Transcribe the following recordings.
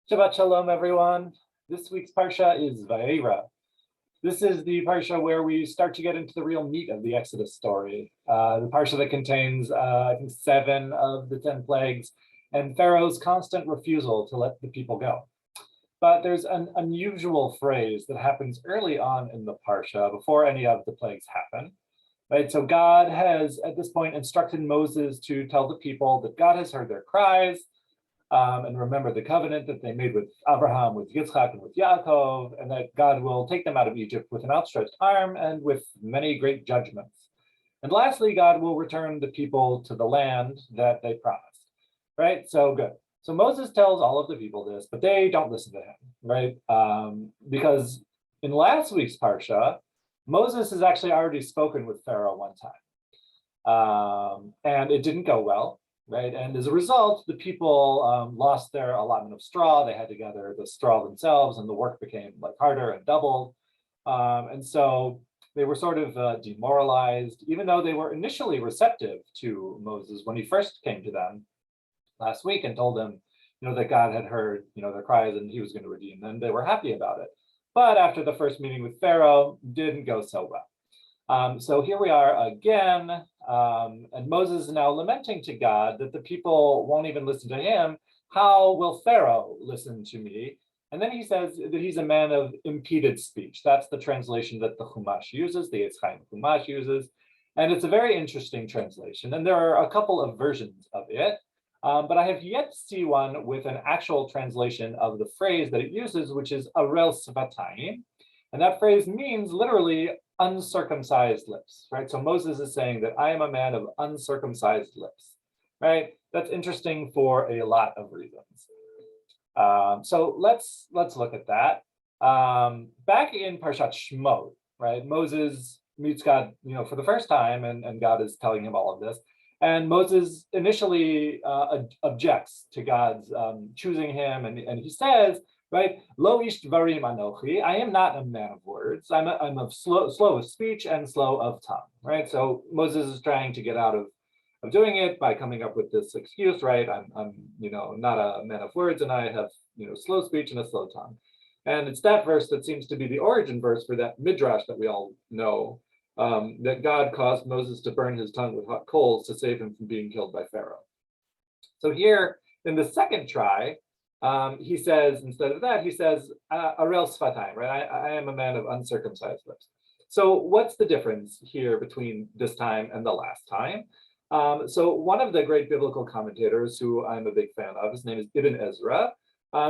Shabbat Shalom, everyone. This week's Parsha is Vaera. This is the Parsha where we start to get into the real meat of the Exodus story. The Parsha that contains, I think, 7 of the 10 plagues and Pharaoh's constant refusal to let the people go. But there's an unusual phrase that happens early on in the Parsha before any of the plagues happen. Right? So God has, at this point, instructed Moses to tell the people that God has heard their cries, and remember the covenant that they made with Abraham, with Yitzchak, and with Yaakov, and that God will take them out of Egypt with an outstretched arm and with many great judgments. And lastly, God will return the people to the land that they promised, right? So good. So Moses tells all of the people this, but they don't listen to him, right? Because in last week's Parsha, Moses has actually already spoken with Pharaoh one time, and it didn't go well. Right, and as a result, the people lost their allotment of straw. They had to gather the straw themselves, and the work became like harder and doubled. And so they were sort of demoralized, even though they were initially receptive to Moses when he first came to them last week and told them, that God had heard, their cries and he was going to redeem them. They were happy about it. But after the first meeting with Pharaoh, didn't go so well. So here we are again, and Moses is now lamenting to God that the people won't even listen to him. How will Pharaoh listen to me? And then he says that he's a man of impeded speech. That's the translation that the Chumash uses, the Eitz Chaim Chumash uses. And it's a very interesting translation. And there are a couple of versions of it, but I have yet to see one with an actual translation of the phrase that it uses, which is arel svatayim. And that phrase means literally uncircumcised lips, right? So Moses is saying that I am a man of uncircumcised lips, right? That's interesting for a lot of reasons. So let's look at that. Back in Parshat Shemot, right? Moses meets God, for the first time, and God is telling him all of this. And Moses initially objects to God's choosing him, and he says, right? Lo ish dvarim anochi. I am not a man of words. I'm of slow of speech and slow of tongue, right? So Moses is trying to get out of doing it by coming up with this excuse, right? I'm not a man of words, and I have slow speech and a slow tongue. And it's that verse that seems to be the origin verse for that midrash that we all know, that God caused Moses to burn his tongue with hot coals to save him from being killed by Pharaoh. So here in the second try, he says, instead of that, he says, arel sfatayim, right? I am a man of uncircumcised lips. So what's the difference here between this time and the last time? So one of the great biblical commentators who I'm a big fan of, his name is Ibn Ezra,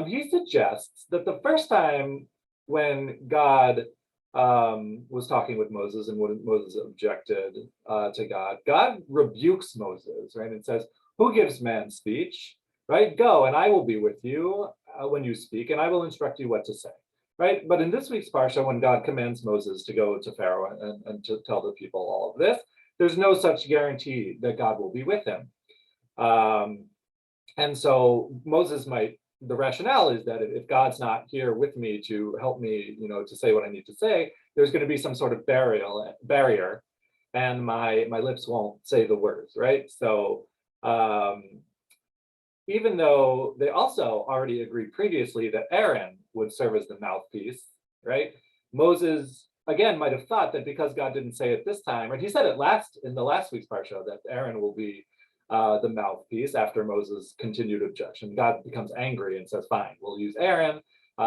he suggests that the first time when God was talking with Moses and when Moses objected to God, God rebukes Moses, right? And says, who gives man speech? Right? Go, and I will be with you when you speak, and I will instruct you what to say. Right? But in this week's Parsha, when God commands Moses to go to Pharaoh and to tell the people all of this, there's no such guarantee that God will be with him. And so Moses the rationale is that if God's not here with me to help me, to say what I need to say, there's going to be some sort of barrier, and my lips won't say the words, right? So even though they also already agreed previously that Aaron would serve as the mouthpiece, right? Moses, again, might have thought that because God didn't say it this time, right? He said it in the last week's Parsha that Aaron will be the mouthpiece after Moses' continued objection. God becomes angry and says, fine, we'll use Aaron.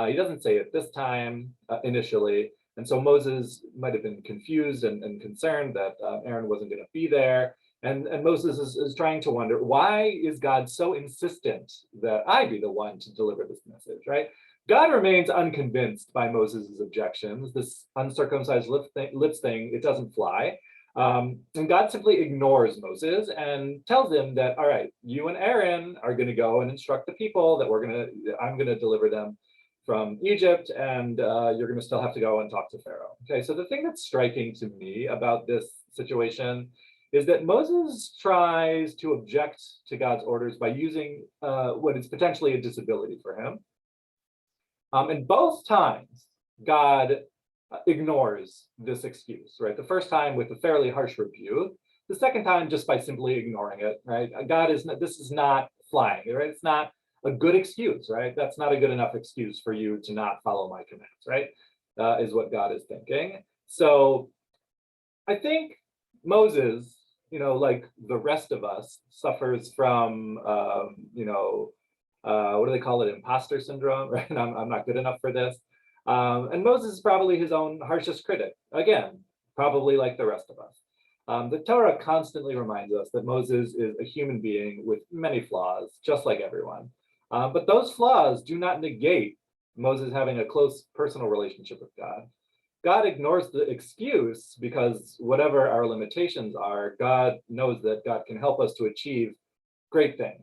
He doesn't say it this time initially. And so Moses might have been confused and concerned that Aaron wasn't going to be there. And Moses is trying to wonder, why is God so insistent that I be the one to deliver this message, right? God remains unconvinced by Moses' objections. This uncircumcised lips thing, it doesn't fly. And God simply ignores Moses and tells him that, all right, you and Aaron are going to go and instruct the people that I'm going to deliver them from Egypt, and you're going to still have to go and talk to Pharaoh. Okay, so the thing that's striking to me about this situation is that Moses tries to object to God's orders by using what is potentially a disability for him. And both times, God ignores this excuse, right? The first time with a fairly harsh rebuke, the second time just by simply ignoring it, right? This is not flying, right? It's not a good excuse, right? That's not a good enough excuse for you to not follow my commands, right? Is what God is thinking. So I think Moses, like the rest of us, suffers from, what do they call it? Imposter syndrome, right? And I'm not good enough for this. And Moses is probably his own harshest critic. Again, probably like the rest of us. The Torah constantly reminds us that Moses is a human being with many flaws, just like everyone. But those flaws do not negate Moses having a close personal relationship with God. God ignores the excuse because whatever our limitations are, God knows that God can help us to achieve great things.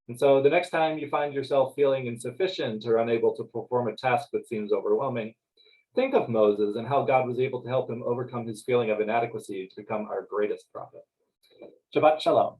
And so the next time you find yourself feeling insufficient or unable to perform a task that seems overwhelming, think of Moses and how God was able to help him overcome his feeling of inadequacy to become our greatest prophet. Shabbat Shalom.